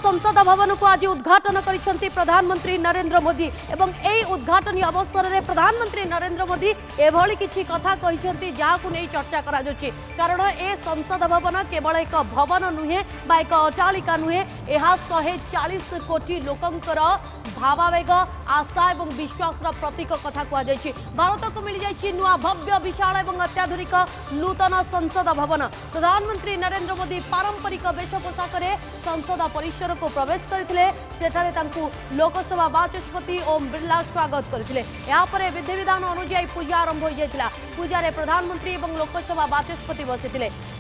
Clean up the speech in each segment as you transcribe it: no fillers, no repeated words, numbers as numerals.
संसद भवन को आज उद्घाटन करिसेंती प्रधानमंत्री नरेंद्र मोदी एवं एई उद्घाटन अवसर में प्रधानमंत्री नरेंद्र मोदी एभली किछि कथा कहिसेंती जाहाकु नै चर्चा करा जाउछि। कारण ए संसद भवन केवल एक भवन नुहे बा एक अट्टालिका नुहे, एहा 140 कोटी लोकंकर भावावेग आशा और विश्वास प्रतीक कथा कहुई। भारत को मिल जाए नुआ भव्य विशाल और अत्याधुनिक नूतन संसद भवन। प्रधानमंत्री नरेंद्र मोदी पारंपरिक वेश पोशाक संसद परिसर को प्रवेश करते, लोकसभा बाचस्पति ओम बिरला स्वागत करते। विधि विधान अनुजाई पूजा आरंभ हो जाता। पूजा प्रधानमंत्री और लोकसभा बाचस्पति बसी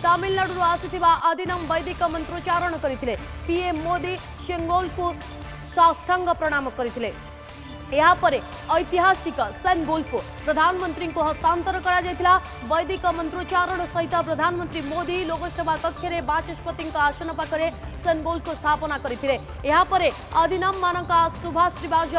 तमिलनाडु आसीथिबा आदिनम वैदिक मंत्रोच्चारण करते। पीएम मोदी शेंगोल को साष्टांग प्रणाम करथिले। यहाँ पर ऐतिहासिक सेनगोल को प्रधानमंत्री को हस्तांतर करा जायतिला। वैदिक मंत्रोच्चारण सहित प्रधानमंत्री मोदी लोकसभा कक्ष में बाचस्पति आसन पाखरे सेनगोल को स्थापना करथिले। यहाँ पर आदिनम मानका सुभाष त्रिभाष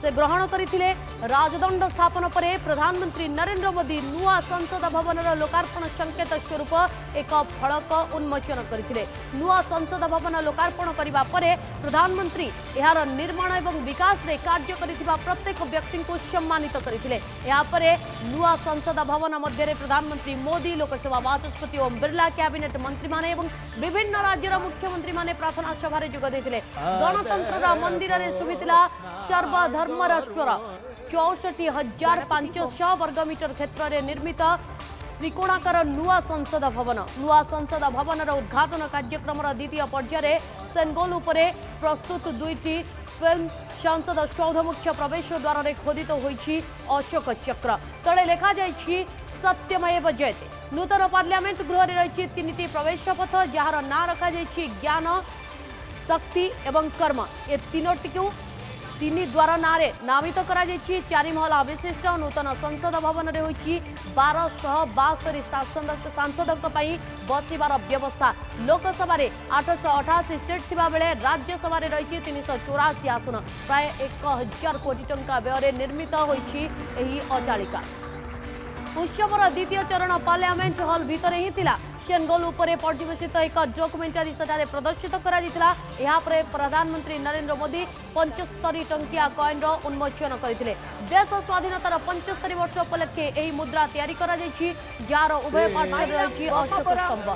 से ग्रहण करथिले। राजदंड स्थापन पर प्रधानमंत्री नरेंद्र मोदी नुआ संसद भवन लोकार्पण संकेत स्वरूप एक फलक उन्मोचन करथिले। नुआ संसद भवन लोकार्पण करबा परे प्रधानमंत्री यार निर्माण एवं विकास रे कार्य करिथिबा प्रत्येक व्यक्ति को सम्मानित करथिले। यहाँ पर नुआ संसद भवन मध्य प्रधानमंत्री मोदी लोकसभा बाचस्पति ओम बिरला कैबिनेट मंत्री माने एवं विभिन्न राज्यर मुख्यमंत्री माने प्रार्थना सभा रे जोग देथिले। गणतंत्र मंदिर रे सुबितिला सर्वधर्म 64,500 वर्गमीटर क्षेत्र में निर्मित त्रिकोणाकार नुआ संसद भवन। नुआ संसद भवन उद्घाटन कार्यक्रम द्वितीय पर्यायर सेनगोल उपरे प्रस्तुत दुईटी फिल्म संसद सौध मुख्य प्रवेश द्वार में खोदित होइछि अशोक चक्र। तले लिखा जाइछि सत्यमेव जयते। नूतन पार्लियामेंट गृह रही तीन प्रवेश पथ जार ना रखा जाइछि ज्ञान, शक्ति एवं कर्म। ए तीनोटी को तीन द्वार नारे नामित करा जाइछि। 4 महला विशिष्ट नूतन संसद भवन रे होइछि 1272 सांसदक पई बसिबार व्यवस्था। लोकसभा रे 888 सीट थिबा बेले राज्यसभा रे रहिछि 384 आसन। प्राय 1000 कोटी टंका व्यय निर्मित होइछि एही अट्टालिका। उत्सवर द्वितीय चरण पार्लियामेंट हॉल भितर ही थिला। सेनगोल उपरे पर्यवेसित एक डॉक्यूमेंटारी सेठारे प्रदर्शित करा जितला। यहाँ पर प्रधानमंत्री नरेंद्र मोदी 75 टंकिया कॉइन उन्मोचन करथिले। देश स्वाधीनतार 75 वर्ष उपलक्षे यही मुद्रा तैयारी करा जाइछि, जार उभय पार्श्व रही अशोक स्तंभ।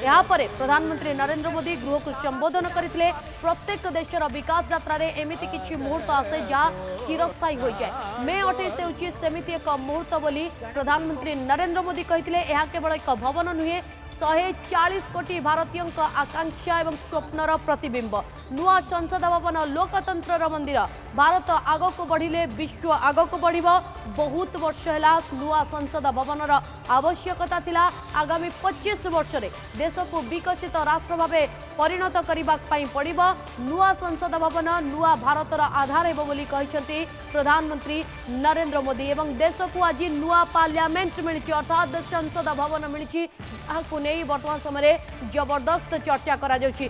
यहाँ पर प्रधानमंत्री नरेंद्र मोदी गृह को संबोधन करथिले। प्रत्येक देशर विकास यात्रा रे एमिति किछि मुहूर्त आसे जा चिरस्थायी हो जाए। मे 28 होछि सेमिति एक मुहूर्त बोली प्रधानमंत्री नरेंद्र मोदी कहिथिले। यह केवल एक भवन नुहे, 140 कोटी भारतीयों आकांक्षा एवं स्वप्नर प्रतिबिंब। नुआ संसद भवन लोकतंत्र मंदिर। भारत आग को बढ़िले विश्व आग को बढ़। बहुत वर्ष है नुआ संसद भवन आवश्यकता थिला। आगामी 25 वर्ष रे देश को विकसित राष्ट्र भावे परिणत करने पड़िबो। नुआ संसद भवन नुआ भारतर आधार हेबो बोली कहिसेंती प्रधानमंत्री नरेंद्र मोदी। एवं देश को आज नुआ पार्लियामेंट मिली अर्थात संसद भवन मिली नहीं वर्तमान समय जबरदस्त चर्चा करा जाउछि।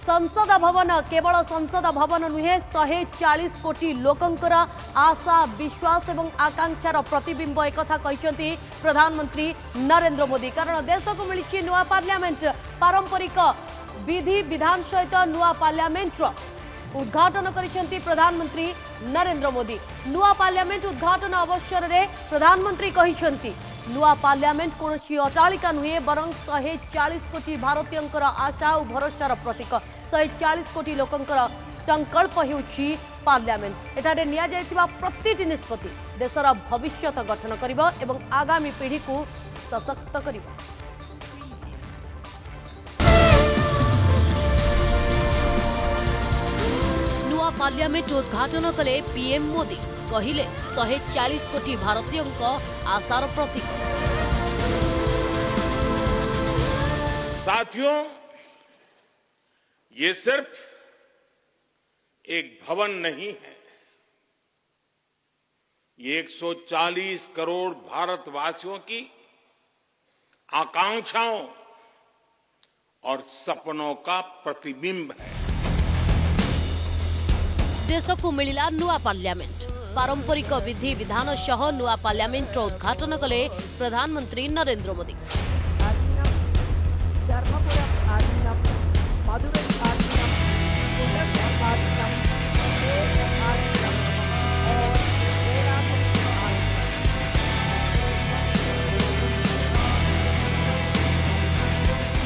संसद भवन केवल संसद भवन नुहे, 140 कोटी लोकंकर आशा विश्वास एवं आकांक्षार प्रतिबिंब एक कहिसेंती प्रधानमंत्री नरेंद्र मोदी। कारण देश को मिली नुआ पार्लियामेंट पारंपरिक विधि विधान सहित नुआ पार्लियामेंट उद्घाटन करिसेंती प्रधानमंत्री नरेंद्र मोदी। नुआ पार्लियामेंट उद्घाटन अवसर में प्रधानमंत्री कहिसेंती नुआ पार्लियामेंट कौनसी अट्टालिका नुहे बरं 140 कोटी भारतीयों आशा और भरोसार प्रतीक। 140 कोटी लोकंकर संकल्प हेउछि पार्लियामेंट। एठारे निया जायतिबा प्रतिटी निष्पत्ति देशर भविष्य गठन करिबो एवं आगामी पीढ़ी को सशक्त करिबो। नुआ पार्लियामेंट उद्घाटन कले पीएम मोदी। कहिले 140 कोटी भारतीयों आशार प्रतीक। साथियों, ये सिर्फ एक भवन नहीं है, ये 140 करोड़ भारतवासियों की आकांक्षाओं और सपनों का प्रतिबिंब है। देश को मिला नुआ पार्लियामेंट पारंपरिक विधि विधान सह नुआ पार्लियामेंट उद्घाटन कले प्रधानमंत्री नरेंद्र मोदी।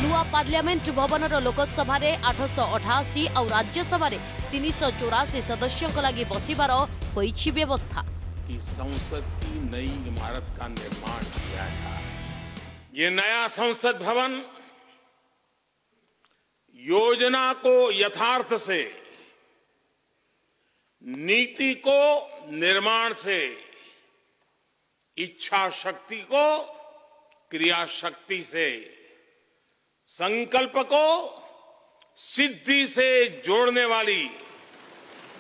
नुआ पार्लियामेंट भवन लोकसभा 888 और राज्यसभा 384 सदस्यों लगी बसिबार होईछि व्यवस्था। कि संसद की नई इमारत का निर्माण किया था। ये नया संसद भवन योजना को यथार्थ से, नीति को निर्माण से, इच्छा शक्ति को क्रिया शक्ति से, संकल्प को सिद्धि से जोड़ने वाली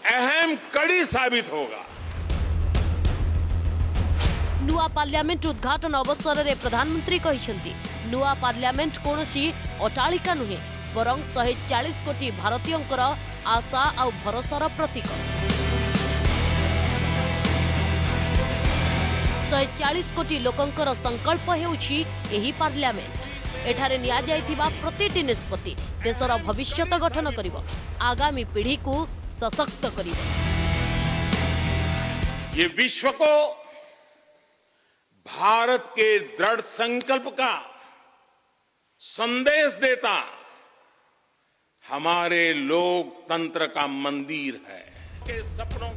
अहम कड़ी साबित होगा। नुआ पार्लियामेंट उद्घाटन अवसर में प्रधानमंत्री कहिसेंती नुआ पार्लियामेंट कोनोसी अटालिका नुहे बरं 140 कोटी भारतीयंकर आशा और भरोसार प्रतीक। 140 कोटी लोकंकर संकल्प हेउछि एही पार्लियामेंट। एठारे निया जाइथिबा प्रतिटी निष्पत्ति देशर भविष्यत गठन करिवो, आगामी पीढ़ी को सशक्त करिवो। ये विश्व को भारत के दृढ़ संकल्प का संदेश देता हमारे लोकतंत्र का मंदिर है।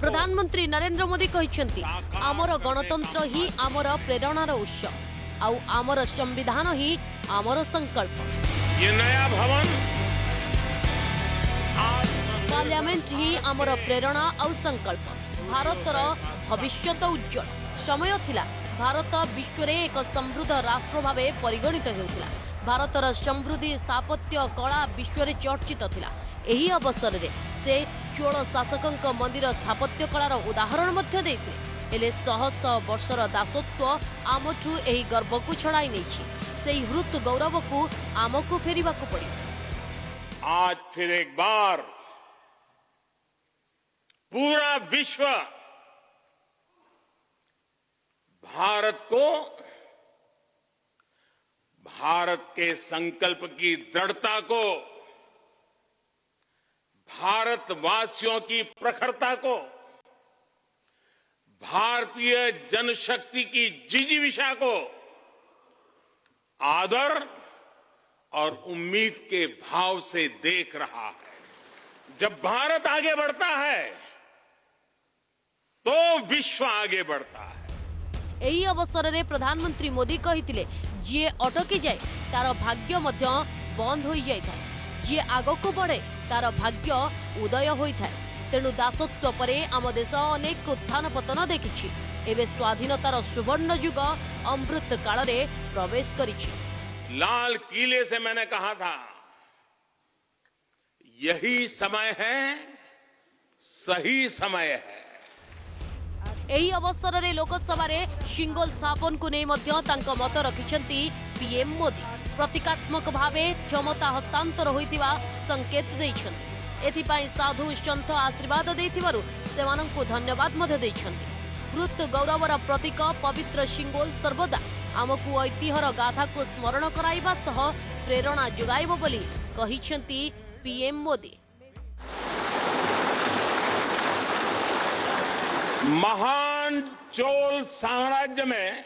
प्रधानमंत्री नरेंद्र मोदी कहिसेंती आमर गणतंत्र ही आमर प्रेरणार उत्स आउ आमर संविधान ही आमर संकल्प। ये नया भवन पार्लियामेंट ही आमर प्रेरणा और संकल्प। भारतर भविष्यत उज्जवल समय थिला। भारत विश्व रे एक समृद्ध राष्ट्र भावे परिगणित हेउथिला। भारतर समृद्धि स्थापत्य कला विश्व रे चर्चित थिला। एही अवसर रे से चोल शासकंक मंदिर स्थापत्य कलार उदाहरण मध्य देथिले। एले शह शह वर्षर दासत्व आमठू एही गर्व को छड़ाई नेछि। सेही हृत गौरव को आमको फेरिबाकू पड़ी। आज फिर एक बार पूरा विश्व भारत को, भारत के संकल्प की दृढ़ता को, भारतवासियों की प्रखरता को, भारतीय जनशक्ति की जिजीविषा को आदर और उम्मीद के भाव से देख रहा है। जब भारत आगे बढ़ता है तो विश्व आगे बढ़ता है। एही अवसर में प्रधानमंत्री मोदी कहिथिले जे अटकी जाए तार भाग्य मध्य बंद होई जाय थाए, जे आगको बढ़े तार भाग्य उदय होई थाए। तेणु दासत्व परे आम देश अनेक उत्थान पतन देखिछि। एबे स्वाधीनतार सुवर्ण युग अमृत काल रे प्रवेश करिछि। लाल किले से मैंने कहा था यही समय है, सही समय है। एही अवसर में लोकसभा सिंगल स्थापन को नहीं मध्य तांको मत रखिछंती पीएम मोदी। प्रतीकात्मक भावे क्षमता हस्तांतर होइतिबा संकेत दैछंती। एथिपाई साधु संत आशीर्वाद दैथिबारु सेमानंकु धन्यवाद मध्य दैछंती। हृत गौरवर प्रतीक पवित्र सिंगल सर्वदा आमकु ऐतिह्यर गाथा को स्मरण कराइबा सह प्रेरणा जोगाइबो बोली कहिछंती पीएम मोदी। महान चोल साम्राज्य में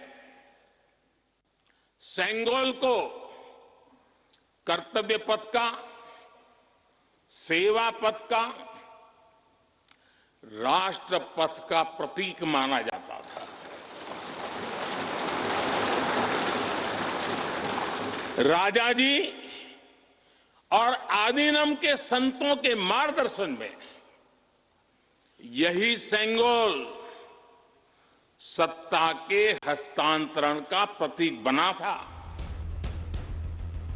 सेंगोल को कर्तव्य पथ का, सेवा पथ का, राष्ट्र पथ का प्रतीक माना जाता था। राजा जी और आदीनम के संतों के मार्गदर्शन में यही सेंगोल सत्ता के हस्तांतरण का प्रतीक बना था।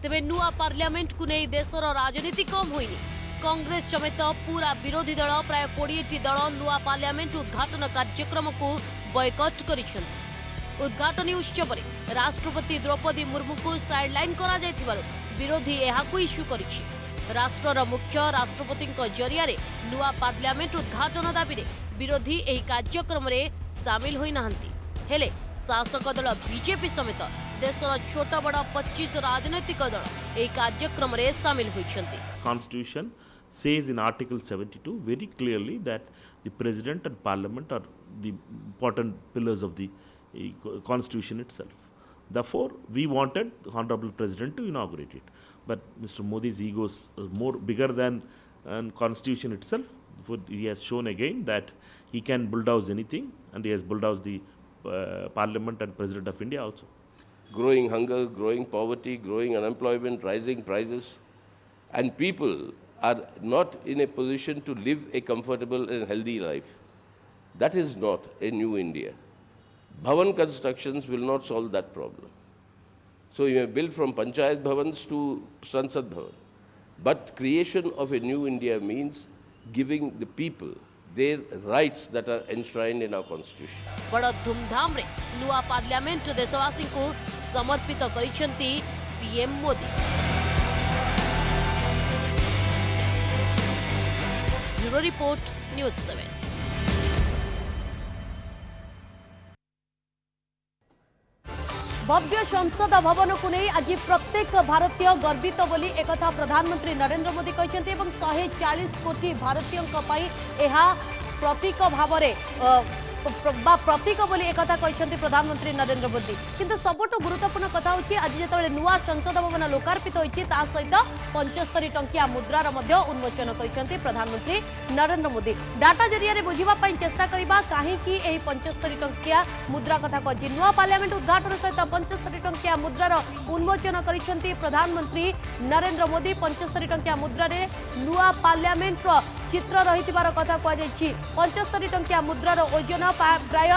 तेबे नुआ पार्लियामेंट को नहीं देशर राजनीति कम होइनी। कांग्रेस समेत पूरा विरोधी दल प्राय 20टी दल नुआ पार्लियामेंट उद्घाटन कार्यक्रम को बॉयकट करिसेंती। उद्घाटनी उत्सव में राष्ट्रपति द्रौपदी मुर्मू को साइडलाइन करा जायथिबारु विरोधी एहाकु इश्यू करिछि। राष्ट्रर मुख्य राष्ट्रपति जरिया नुआ पार्लियामेंट उद्घाटन दाबी विरोधी एही कार्यक्रम रे सामिल होई नाहंती। हेले शासक दल बीजेपी समेत देशर छोट बड़ 25 राजनैतिक दल एही कार्यक्रम रे सामिल होइछंती। Constitution says in Article 72 very clearly that the President and Parliament are the important pillars of the Constitution itself. Therefore, we wanted the Honorable President to inaugurate it. But Mr. Modi's ego is more bigger than Constitution itself. He has shown again that he can bulldoze anything, and he has bulldozed the Parliament and President of India also. Growing hunger, growing poverty, growing unemployment, rising prices, and people are not in a position to live a comfortable and healthy life. That is not a new India. Bhavan constructions will not solve that problem. So you may build from Panchayat Bhavans to Sansad Bhavan. But creation of a new India means giving the people their rights that are enshrined in our constitution. बड़ धूमधाम रे नुआ parliament देशवासी को समर्पित करिसेंती PM Modi. Bureau report news 7। भव्य संसद भवन को नहीं आज प्रत्येक भारतीय गर्वित बोली एकथा प्रधानमंत्री नरेंद्र मोदी कहते 140 कोटी भारतीयों प्रतीक भाव प्रतीक बोली एकथा कहते प्रधानमंत्री नरेंद्र मोदी। किंतु सबुठ गुरुत्वपूर्ण कथा होची आज जेतबेले नुआ संसद भवन लोकार्पित होईची ता सहित 75 टंकिया मुद्रार मध्य उन्मोचन करछंती प्रधानमंत्री नरेंद्र मोदी। डाटा जरिया बुझिबा पई चेष्टा करिबा काहे कि एही 75 टंकिया मुद्रा कथा कहछि। नुआ पार्लियामेंट उद्घाटन सहित 75 टंकिया मुद्रार उन्मोचन करछंती प्रधानमंत्री नरेंद्र मोदी। 75 टंकिया मुद्रा रे नुआ पार्लियामेंट चित्र रहितिबार कथा कह जायछि। 75 टंकिया मुद्रार ओजन प्राय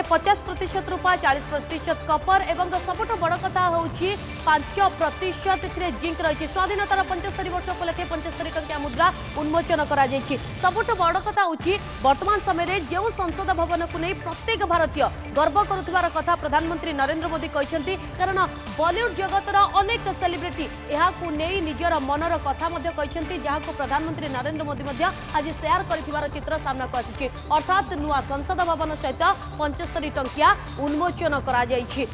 50% रूपा 40% कपर एवं सबुठ बड़ कथा होउछि 5% जिंक रही। स्वाधीनतार 75 वर्ष उपलक्षे 75 टंकिया मुद्रा उन्मोचन करा जायछि। सबुठ बड़ कथा होउछि वर्तमान समय जो संसद भवन को नहीं प्रत्येक भारतीय गर्व करुथिबार कथा प्रधानमंत्री नरेंद्र मोदी कहछंती। कारण बॉलीवुड जगतर अनेक सेलिब्रिटी एहाकु नहीं निजर मनर कथा मध्य कहछंती, जहाकु प्रधानमंत्री नरेंद्र मोदी मध्य आज शेयर करथिबार चित्र सामना को आसिछि। अर्थात नुआ संसद भवन सहित 75 टंकिया उन्मोचन करा जायछि।